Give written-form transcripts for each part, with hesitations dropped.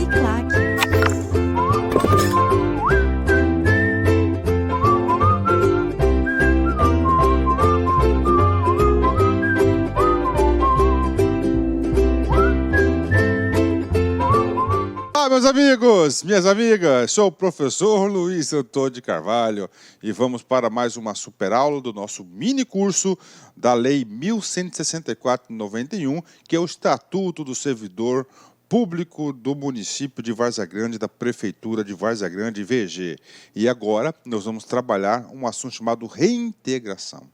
Uniclac. Olá, meus amigos, minhas amigas, sou o professor Luiz Antônio de Carvalho e vamos para mais uma super aula do nosso mini curso da Lei 1164 de 91, que é o Estatuto do Servidor Público do município de Várzea Grande, da Prefeitura de Várzea Grande, VG. E agora nós vamos trabalhar um assunto chamado reintegração.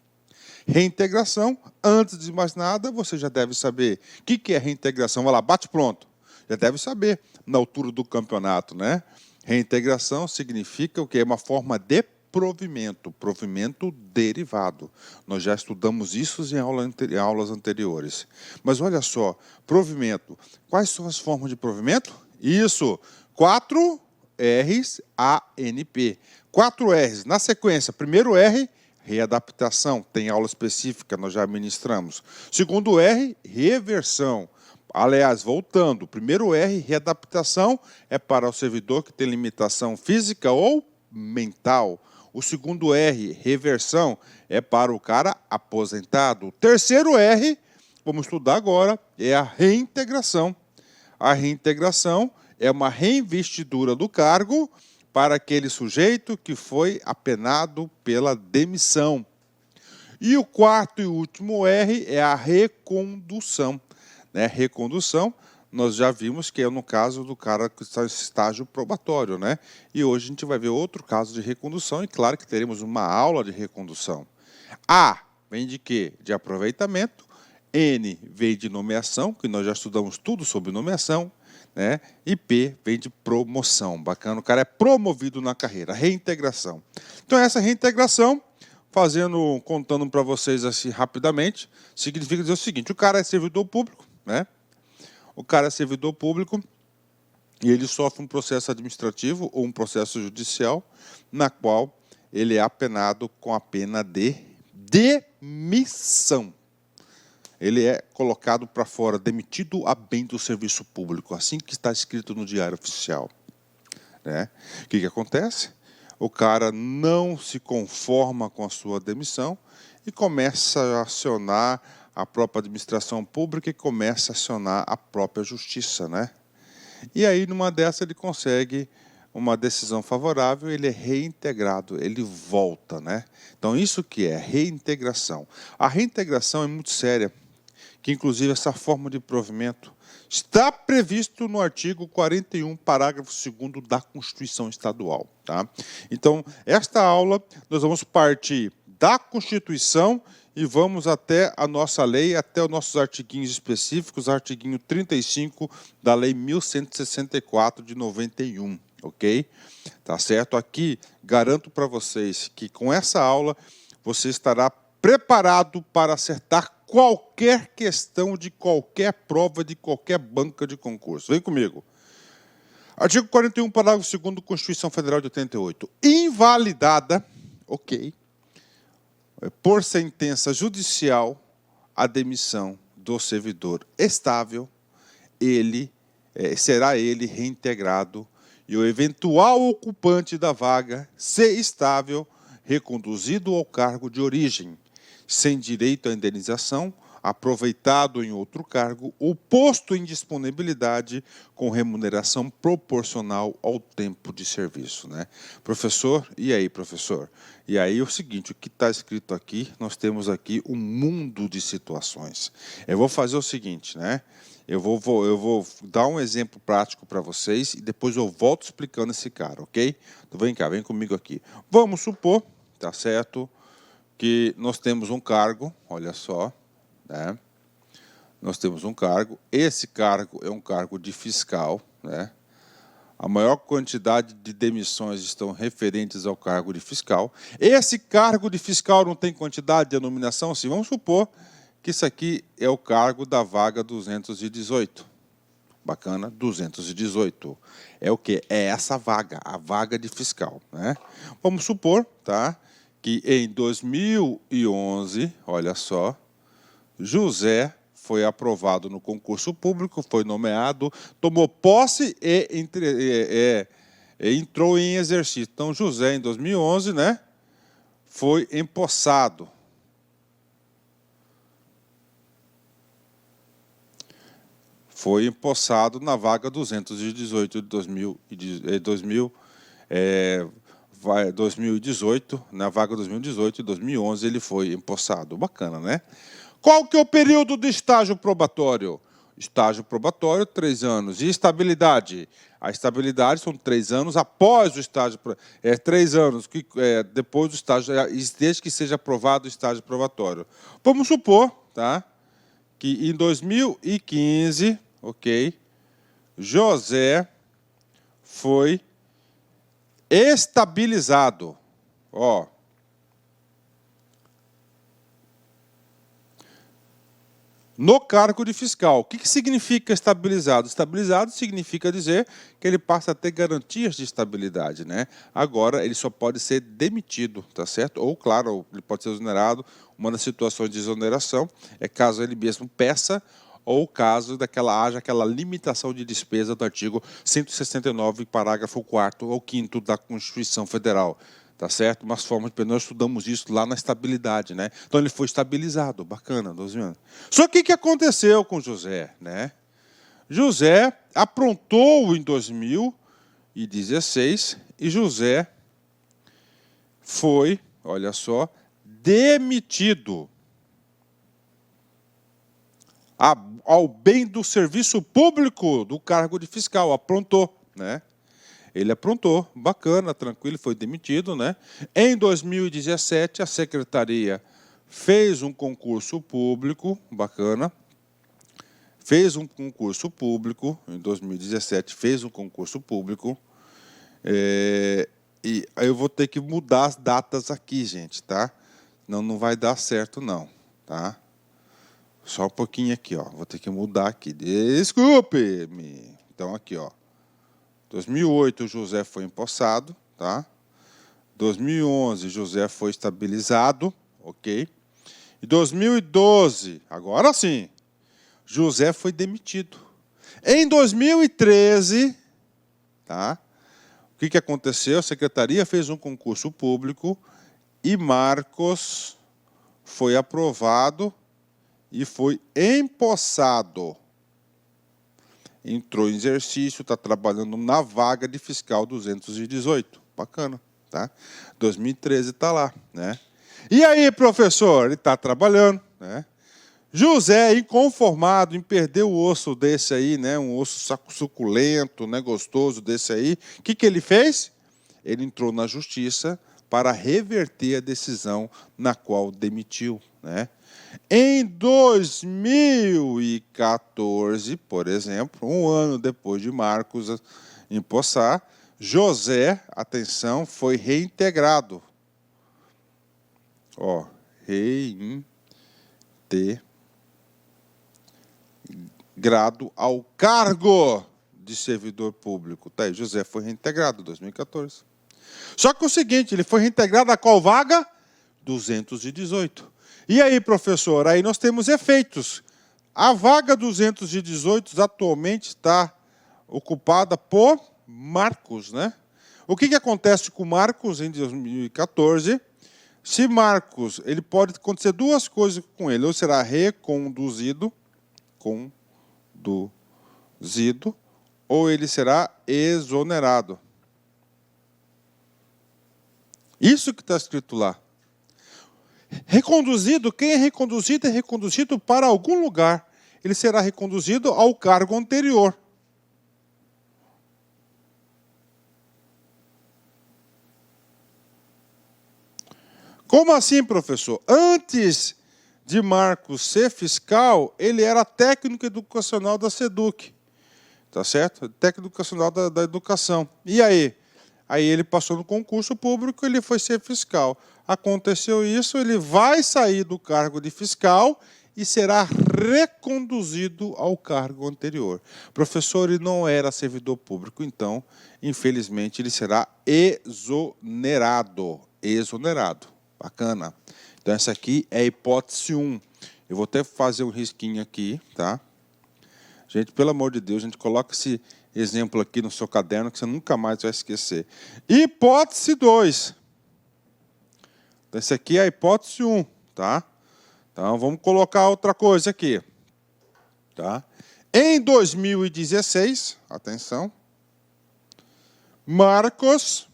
Reintegração, antes de mais nada, você já deve saber o que é reintegração. Vai lá, bate pronto. Já deve saber, na altura do campeonato, né? Reintegração significa o que? É uma forma de provimento, provimento derivado. Nós já estudamos isso em aulas anteriores. Mas olha só, provimento. Quais são as formas de provimento? Isso, 4 R's ANP. 4 R's. Na sequência, primeiro R, readaptação. Tem aula específica, nós já ministramos. Segundo R, reversão. Aliás, voltando, o primeiro R, readaptação, é para o servidor que tem limitação física ou mental. O segundo R, reversão, é para o cara aposentado. O terceiro R, vamos estudar agora, é a reintegração. A reintegração é uma reinvestidura do cargo para aquele sujeito que foi apenado pela demissão. E o quarto e último R é a recondução. Recondução, nós já vimos que é no caso do cara que está em estágio probatório, né? E hoje a gente vai ver outro caso de recondução e claro que teremos uma aula de recondução. A vem de quê? De aproveitamento. N vem de nomeação, que nós já estudamos tudo sobre nomeação, né? E P vem de promoção. Bacana, o cara é promovido na carreira, reintegração. Então essa reintegração, contando para vocês assim rapidamente, significa dizer o seguinte: o cara é servidor público, né? O cara é servidor público e ele sofre um processo administrativo ou um processo judicial na qual ele é apenado com a pena de demissão. Ele é colocado para fora, demitido a bem do serviço público, assim que está escrito no Diário Oficial, né? O que acontece? O cara não se conforma com a sua demissão e começa a acionar a própria administração pública e começa a acionar a própria justiça, né? E aí, numa dessa, ele consegue uma decisão favorável, ele é reintegrado, ele volta, né? Então, isso que é reintegração. A reintegração é muito séria, que inclusive essa forma de provimento está previsto no artigo 41, parágrafo 2º da Constituição Estadual, tá? Então, esta aula, nós vamos partir da Constituição e vamos até a nossa lei, até os nossos artiguinhos específicos, artiguinho 35 da Lei 1164 de 91, ok? Tá certo? Aqui, garanto para vocês que com essa aula você estará preparado para acertar qualquer questão de qualquer prova, de qualquer banca de concurso. Vem comigo. Artigo 41, parágrafo 2º da Constituição Federal de 88. Invalidada, ok, por sentença judicial, a demissão do servidor estável, será ele reintegrado e o eventual ocupante da vaga, se estável, reconduzido ao cargo de origem, sem direito à indenização, aproveitado em outro cargo, ou posto em disponibilidade com remuneração proporcional ao tempo de serviço, né? Professor, e aí, professor? E aí é o seguinte, o que está escrito aqui, nós temos aqui um mundo de situações. Eu vou fazer o seguinte, né? Eu vou dar um exemplo prático para vocês e depois eu volto explicando esse cara, ok? Então vem cá, vem comigo aqui. Vamos supor, tá certo, que nós temos um cargo, olha só, né? Nós temos um cargo, esse cargo é um cargo de fiscal, né? A maior quantidade de demissões estão referentes ao cargo de fiscal. Esse cargo de fiscal não tem quantidade de denominação? Assim, vamos supor que isso aqui é o cargo da vaga 218. Bacana, 218. É o quê? É essa vaga, a vaga de fiscal, né? Vamos supor, tá, que em 2011, olha só, José foi aprovado no concurso público, foi nomeado, tomou posse e entrou em exercício. Então, José, em 2011, né, foi empossado. Foi empossado na vaga 218 de 2018, na vaga 2018 e 2011 ele foi empossado. Bacana, né? Qual que é o período de estágio probatório? Estágio probatório, 3 anos. E estabilidade? A estabilidade são 3 anos após o estágio, 3 anos depois do estágio, desde que seja aprovado o estágio probatório. Vamos supor, tá, que em 2015, ok, José foi estabilizado. Ó, no cargo de fiscal. O que significa estabilizado? Estabilizado significa dizer que ele passa a ter garantias de estabilidade, né? Agora, ele só pode ser demitido, tá certo? Ou, claro, ele pode ser exonerado. Uma das situações de exoneração é caso ele mesmo peça ou caso haja aquela limitação de despesa do artigo 169, parágrafo 4º ou 5º da Constituição Federal. Tá certo? Umas formas de nós estudamos isso lá na estabilidade, né? Então ele foi estabilizado, bacana, 12 anos. Só que o que aconteceu com José, né? José aprontou em 2016 e José foi, olha só, demitido ao bem do serviço público do cargo de fiscal, aprontou, né? Ele aprontou, bacana, tranquilo, foi demitido, né? Em 2017, a secretaria fez um concurso público, bacana, fez um concurso público, em 2017 fez um concurso público, e aí eu vou ter que mudar as datas aqui, gente, tá? Não vai dar certo não, tá? Só um pouquinho aqui, ó, vou ter que mudar aqui, desculpe-me. Então aqui, ó. 2008, José foi empossado, tá? 2011, José foi estabilizado, ok? E 2012, agora sim, José foi demitido. Em 2013, tá? O que aconteceu? A secretaria fez um concurso público e Marcos foi aprovado e foi empossado. Entrou em exercício, está trabalhando na vaga de fiscal 218. Bacana, tá? 2013 está lá, né? E aí, professor? Ele está trabalhando, né? José, inconformado em perder o osso desse aí, né? Um osso suculento, né? Gostoso desse aí. O que ele fez? Ele entrou na justiça para reverter a decisão na qual demitiu, né? Em 2014, por exemplo, um ano depois de Marcos empossar, José, atenção, foi reintegrado. Ó, reintegrado ao cargo de servidor público. Tá aí, José foi reintegrado em 2014. Só que o seguinte, ele foi reintegrado a qual vaga? 218. E aí, professor, aí nós temos efeitos. A vaga 218 atualmente está ocupada por Marcos, né? O que acontece com Marcos em 2014? Se Marcos, ele pode acontecer duas coisas com ele, ou será reconduzido, ou ele será exonerado. Isso que está escrito lá. Reconduzido, quem é reconduzido para algum lugar. Ele será reconduzido ao cargo anterior. Como assim, professor? Antes de Marcos ser fiscal, ele era técnico educacional da SEDUC. Tá certo? Técnico educacional da educação. E aí? Aí ele passou no concurso público, ele foi ser fiscal. Aconteceu isso, ele vai sair do cargo de fiscal e será reconduzido ao cargo anterior. Professor, ele não era servidor público, então, infelizmente, ele será exonerado. Exonerado. Bacana. Então, essa aqui é a hipótese 1. Eu vou até fazer um risquinho aqui, tá? Gente, pelo amor de Deus, a gente coloca esse exemplo aqui no seu caderno que você nunca mais vai esquecer. Hipótese 2. Então, esse aqui é a hipótese 1, tá? Então, vamos colocar outra coisa aqui. Tá? Em 2016, atenção, Marcos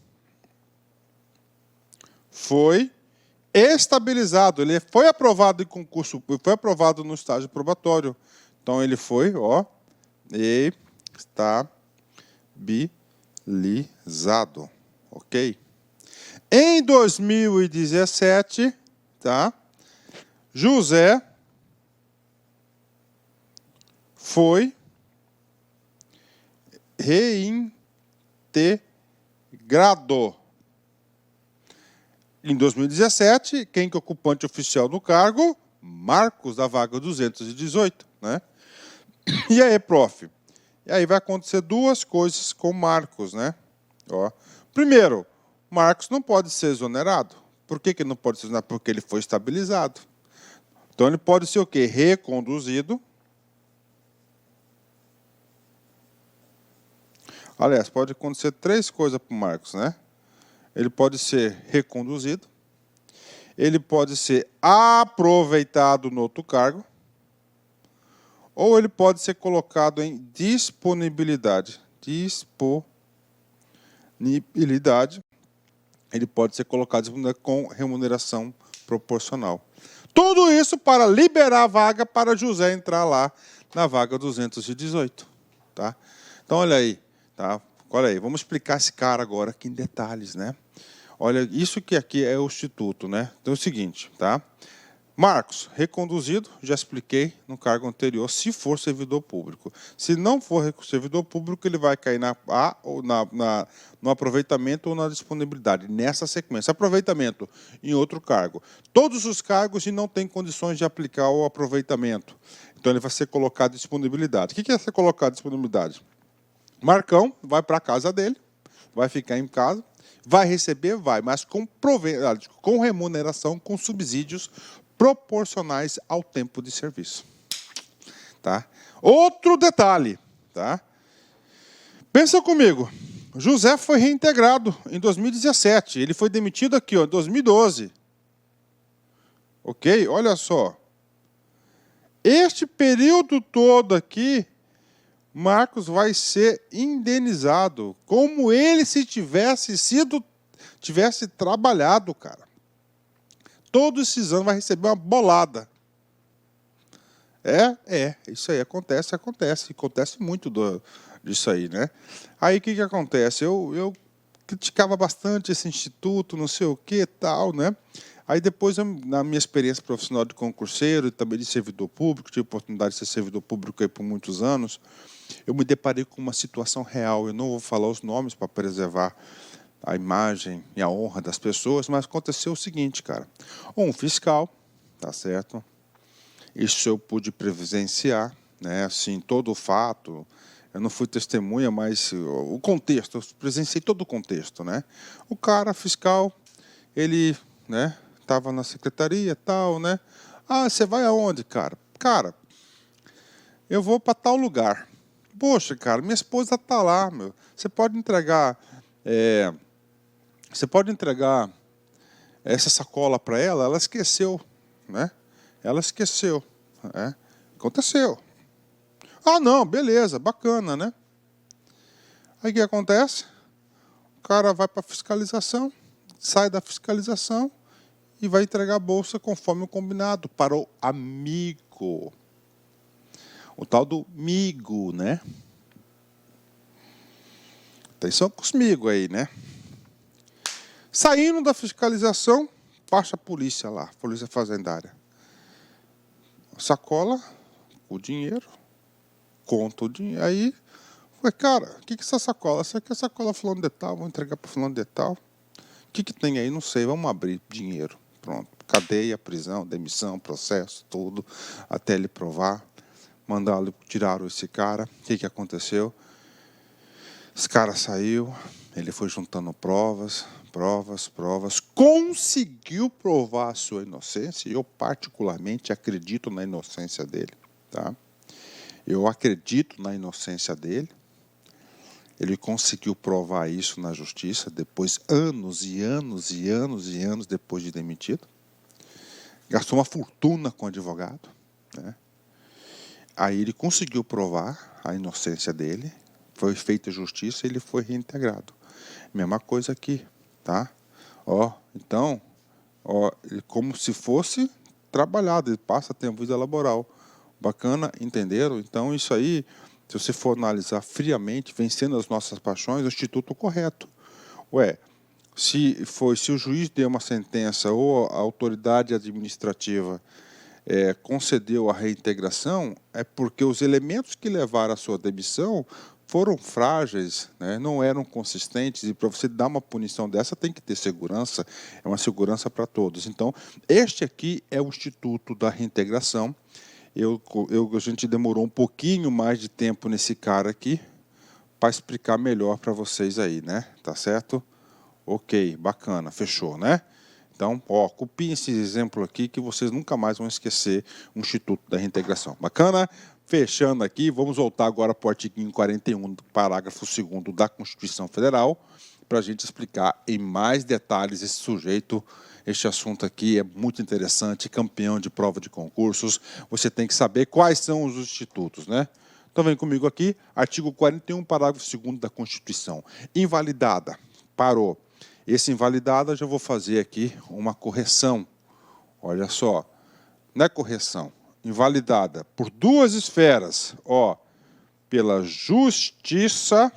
foi estabilizado. Ele foi aprovado em concurso, foi aprovado no estágio probatório. Então, ele foi, ó, estabilizado. Ok? Em 2017, tá? José foi reintegrado. Em 2017, quem que é o ocupante oficial do cargo? Marcos, da vaga 218. Né? E aí, prof? E aí vai acontecer duas coisas com Marcos. Né? Ó. Primeiro, Marcos não pode ser exonerado. Por que ele não pode ser exonerado? Porque ele foi estabilizado. Então, ele pode ser o quê? Reconduzido. Aliás, pode acontecer três coisas para o Marcos, né? Ele pode ser reconduzido, ele pode ser aproveitado no outro cargo, ou ele pode ser colocado em disponibilidade. Disponibilidade. Ele pode ser colocado com remuneração proporcional. Tudo isso para liberar a vaga para José entrar lá na vaga 218. Tá? Então, olha aí. Tá? Olha aí, vamos explicar esse cara agora aqui em detalhes, né? Olha, isso que aqui é o instituto, né? Então é o seguinte, tá? Marcos, reconduzido, já expliquei no cargo anterior, se for servidor público. Se não for servidor público, ele vai cair no aproveitamento ou na disponibilidade, nessa sequência. Aproveitamento em outro cargo. Todos os cargos e não tem condições de aplicar o aproveitamento. Então ele vai ser colocado em disponibilidade. O que é ser colocado em disponibilidade? Marcão vai para a casa dele, vai ficar em casa, vai receber, mas com remuneração, com subsídios proporcionais ao tempo de serviço. Tá? Outro detalhe. Tá? Pensa comigo, José foi reintegrado em 2017, ele foi demitido aqui ó, em 2012. Ok? Olha só. Este período todo aqui, Marcos vai ser indenizado, como ele se tivesse trabalhado, cara. Todos esses anos vai receber uma bolada. Isso aí acontece muito disso aí, né? Aí o que acontece? Eu criticava bastante esse instituto, não sei o que, tal, né? Aí depois, na minha experiência profissional de concurseiro e também de servidor público, tive a oportunidade de ser servidor público aí por muitos anos, eu me deparei com uma situação real. Eu não vou falar os nomes para preservar a imagem e a honra das pessoas, mas aconteceu o seguinte, cara. Um fiscal, tá certo? Isso eu pude presenciar, né? Assim, todo o fato. Eu não fui testemunha, mas o contexto, eu presenciei todo o contexto, né? O cara fiscal, ele, né, estava na secretaria, tal, né? Ah, você vai aonde, cara? Cara, eu vou para tal lugar. Poxa, cara, minha esposa está lá, meu. Você pode entregar essa sacola para ela? Ela esqueceu, né? Ela esqueceu. Né? Aconteceu. Ah, não, beleza, bacana, né? Aí o que acontece? O cara vai para a fiscalização, sai da fiscalização e vai entregar a bolsa conforme o combinado para o amigo. O tal do migo, né? Atenção com os migos aí, né? Saindo da fiscalização, passa a polícia lá, polícia fazendária. Sacola, o dinheiro, conta o dinheiro. Aí, falei, cara, o que é essa sacola? Essa aqui é a sacola fulano de tal, vou entregar para fulano de tal. O que tem aí? Não sei, vamos abrir dinheiro. Pronto, cadeia, prisão, demissão, processo, tudo, até ele provar. Tiraram esse cara. O que aconteceu? Esse cara saiu, Ele foi juntando provas, conseguiu provar a sua inocência, e eu particularmente acredito na inocência dele, tá? Eu acredito na inocência dele. Ele conseguiu provar isso na justiça, depois anos depois de demitido. Gastou uma fortuna com advogado, né? Aí ele conseguiu provar a inocência dele, foi feita justiça e ele foi reintegrado. Mesma coisa aqui, tá? Então, como se fosse trabalhado, ele passa a ter uma vida laboral. Bacana, entenderam? Então, isso aí, se você for analisar friamente, vencendo as nossas paixões, é o instituto correto. Se o juiz deu uma sentença ou a autoridade administrativa concedeu a reintegração, é porque os elementos que levaram à sua demissão foram frágeis, né? Não eram consistentes, e para você dar uma punição dessa tem que ter segurança, é uma segurança para todos. Então, este aqui é o Instituto da Reintegração. A gente demorou um pouquinho mais de tempo nesse cara aqui para explicar melhor para vocês aí, né? Tá certo? Ok, bacana, fechou, né? Então, copiem esse exemplo aqui que vocês nunca mais vão esquecer o Instituto da Reintegração. Bacana? Fechando aqui, vamos voltar agora para o artigo 41, parágrafo 2º da Constituição Federal, para a gente explicar em mais detalhes esse sujeito. Este assunto aqui é muito interessante, campeão de prova de concursos. Você tem que saber quais são os institutos, né? Então, vem comigo aqui, artigo 41, parágrafo 2º da Constituição. Invalidada, parou. Esse invalidada, já vou fazer aqui uma correção. Olha só, não é correção. Invalidada por duas esferas. Pela justiça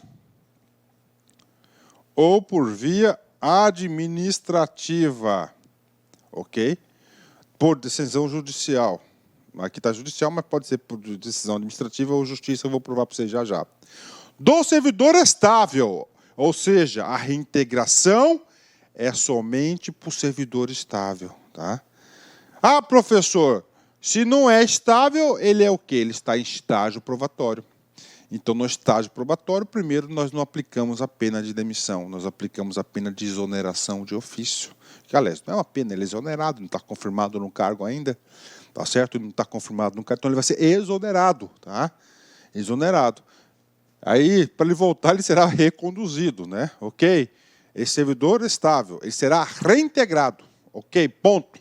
ou por via administrativa. Ok? Por decisão judicial. Aqui está judicial, mas pode ser por decisão administrativa ou justiça, eu vou provar para vocês já. Do servidor estável. Ou seja, a reintegração é somente para o servidor estável, tá? Professor, se não é estável, ele é o quê? Ele está em estágio probatório. Então, no estágio probatório, primeiro, nós não aplicamos a pena de demissão, nós aplicamos a pena de exoneração de ofício. Que, aliás, não é uma pena, ele é exonerado, não está confirmado no cargo ainda, tá certo? Ele não está confirmado no cargo, então ele vai ser exonerado, tá? Exonerado. Aí, para ele voltar, ele será reconduzido, né? Ok? Esse servidor estável, ele será reintegrado, ok? Ponto.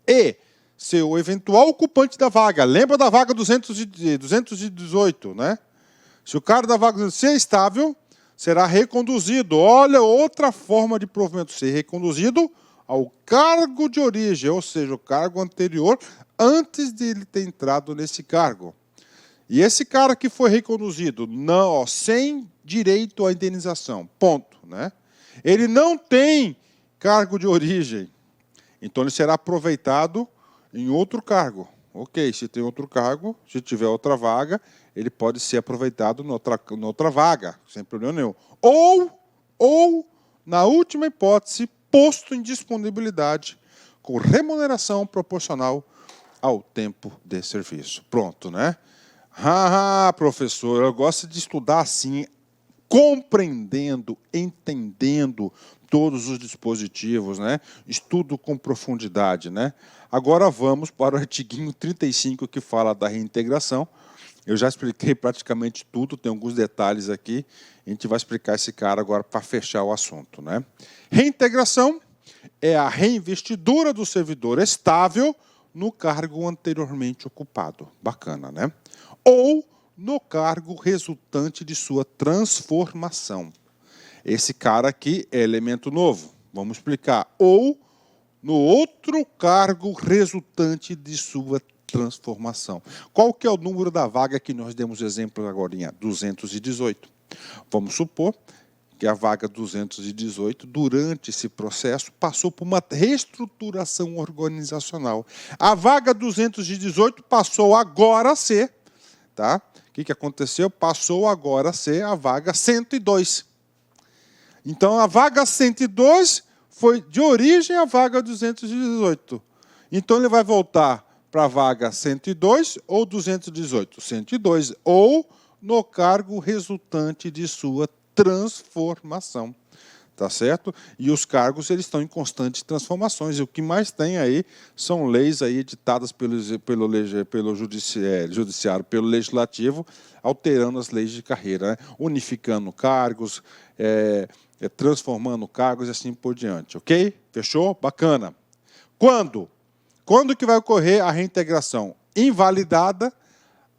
E seu eventual ocupante da vaga, lembra da vaga 218, né? Se o cara da vaga ser estável, será reconduzido. Olha, outra forma de provimento, ser reconduzido ao cargo de origem, ou seja, o cargo anterior, antes de ele ter entrado nesse cargo. E esse cara que foi reconduzido, não, sem direito à indenização, ponto, né? Ele não tem cargo de origem, então ele será aproveitado em outro cargo. Ok, se tem outro cargo, se tiver outra vaga, ele pode ser aproveitado noutra vaga, sem problema nenhum. Ou, na última hipótese, posto em disponibilidade com remuneração proporcional ao tempo de serviço. Pronto, né? Professor, eu gosto de estudar assim, compreendendo, entendendo todos os dispositivos, né? Estudo com profundidade, né? Agora vamos para o artigo 35, que fala da reintegração. Eu já expliquei praticamente tudo, tem alguns detalhes aqui. A gente vai explicar esse cara agora para fechar o assunto, né? Reintegração é a reinvestidura do servidor estável no cargo anteriormente ocupado. Bacana, né? Ou no cargo resultante de sua transformação. Esse cara aqui é elemento novo. Vamos explicar. Ou no outro cargo resultante de sua transformação. Qual que é o número da vaga que nós demos exemplo agora? 218. Vamos supor que a vaga 218, durante esse processo, passou por uma reestruturação organizacional. A vaga 218 passou agora a ser, tá? O que aconteceu? Passou agora a ser a vaga 102. Então, a vaga 102 foi de origem à vaga 218. Então, ele vai voltar para a vaga 102 ou 218? 102. Ou no cargo resultante de sua transformação. tá certo? E os cargos eles estão em constantes transformações. E o que mais tem aí são leis aí editadas pelo judiciário, pelo legislativo, alterando as leis de carreira, né? Unificando cargos, transformando cargos e assim por diante, ok? Fechou? Bacana. Quando? Quando que vai ocorrer a reintegração? Invalidada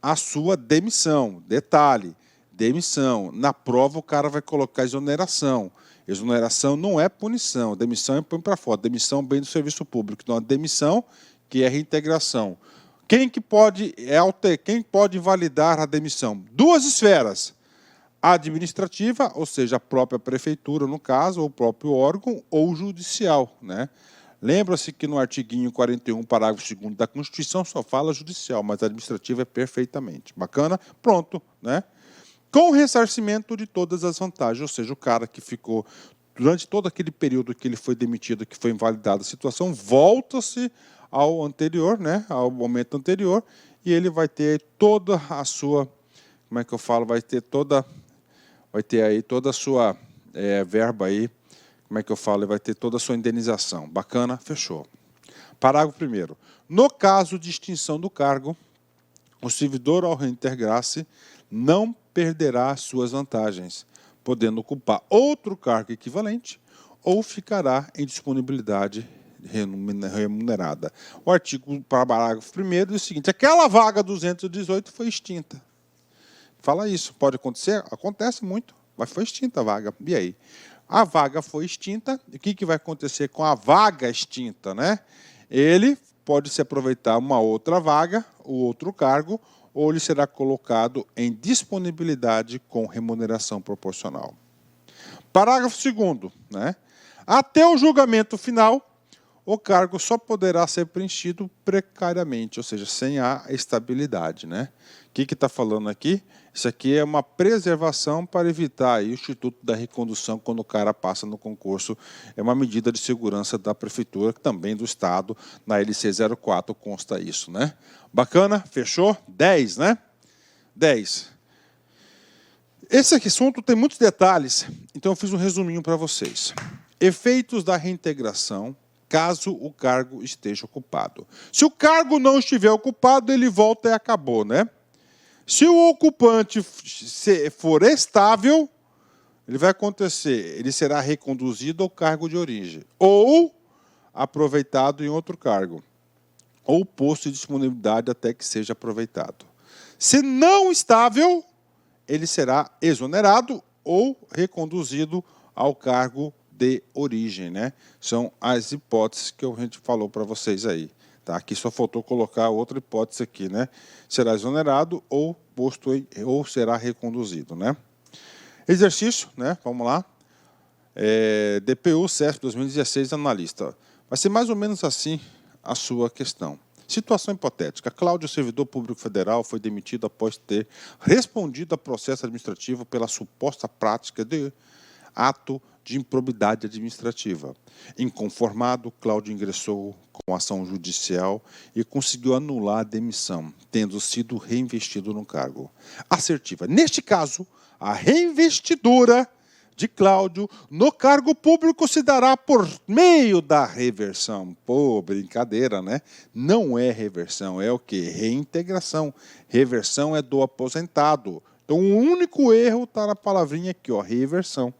a sua demissão. Detalhe, demissão. Na prova o cara vai colocar exoneração. Exoneração não é punição, demissão é põe para fora. Demissão bem do serviço público. Então, a demissão que é reintegração. Quem pode invalidar a demissão? Duas esferas. A administrativa, ou seja, a própria prefeitura, no caso, ou o próprio órgão, ou judicial, né? Lembra-se que no artiguinho 41, parágrafo 2º da Constituição, só fala judicial, mas a administrativa é perfeitamente. Bacana? Pronto, né? Com o ressarcimento de todas as vantagens, ou seja, o cara que ficou, durante todo aquele período que ele foi demitido, que foi invalidada a situação, volta-se ao anterior, né? Ao momento anterior, e ele vai ter toda a sua, como é que eu falo, vai ter aí toda a sua verba aí, como é que eu falo, ele vai ter toda a sua indenização. Bacana? Fechou. Parágrafo 1º. No caso de extinção do cargo, o servidor, ao reintegrar-se, não perderá suas vantagens, podendo ocupar outro cargo equivalente ou ficará em disponibilidade remunerada. O artigo, parágrafo 1º, diz o seguinte: aquela vaga 218 foi extinta. Fala isso. Pode acontecer? Acontece muito. Mas foi extinta a vaga. E aí? A vaga foi extinta. O que vai acontecer com a vaga extinta, né? Ele pode se aproveitar uma outra vaga, o outro cargo, ou ele será colocado em disponibilidade com remuneração proporcional. Parágrafo 2º, né? Até o julgamento final, o cargo só poderá ser preenchido precariamente, ou seja, sem a estabilidade, né? O que está falando aqui? Isso aqui é uma preservação para evitar aí o Instituto da Recondução quando o cara passa no concurso. É uma medida de segurança da Prefeitura, também do Estado, na LC 04 consta isso, né? Bacana? Fechou? 10, né? 10. Esse assunto tem muitos detalhes, então eu fiz um resuminho para vocês. Efeitos da reintegração, caso o cargo esteja ocupado. Se o cargo não estiver ocupado, ele volta e acabou, né? Se o ocupante for estável, ele vai acontecer, ele será reconduzido ao cargo de origem, ou aproveitado em outro cargo, ou posto em disponibilidade até que seja aproveitado. Se não estável, ele será exonerado ou reconduzido ao cargo de origem, né? São as hipóteses que a gente falou para vocês aí. Tá? Aqui só faltou colocar outra hipótese aqui, né? Será exonerado ou ou será reconduzido, né? Exercício, né? Vamos lá. DPU CESP 2016, analista. Vai ser mais ou menos assim a sua questão. Situação hipotética. Cláudio, servidor público federal, foi demitido após ter respondido a processo administrativo pela suposta prática de ato de improbidade administrativa. Inconformado, Cláudio ingressou com ação judicial e conseguiu anular a demissão, tendo sido reinvestido no cargo. Assertiva. Neste caso, a reinvestidura de Cláudio no cargo público se dará por meio da reversão. Pô, brincadeira, né? Não é reversão, é o quê? Reintegração. Reversão é do aposentado. Então, o único erro está na palavrinha aqui, ó, reversão.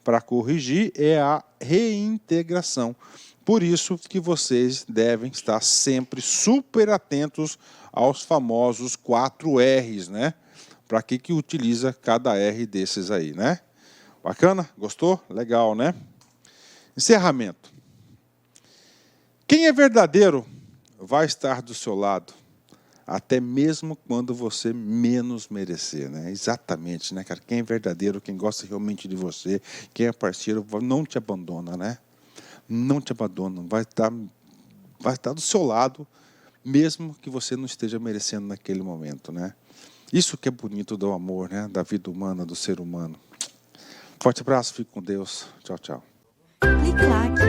Para corrigir é a reintegração. Por isso que vocês devem estar sempre super atentos aos famosos 4 R's, né? Para que utiliza cada R desses aí, né? Bacana? Gostou? Legal, né? Encerramento. Quem é verdadeiro vai estar do seu lado, até mesmo quando você menos merecer, né? Exatamente, né, cara? Quem é verdadeiro, quem gosta realmente de você, quem é parceiro, não te abandona, né? Não te abandona, vai estar do seu lado, mesmo que você não esteja merecendo naquele momento, né? Isso que é bonito do amor, né? Da vida humana, do ser humano. Forte abraço, fique com Deus. Tchau, tchau. Clique like.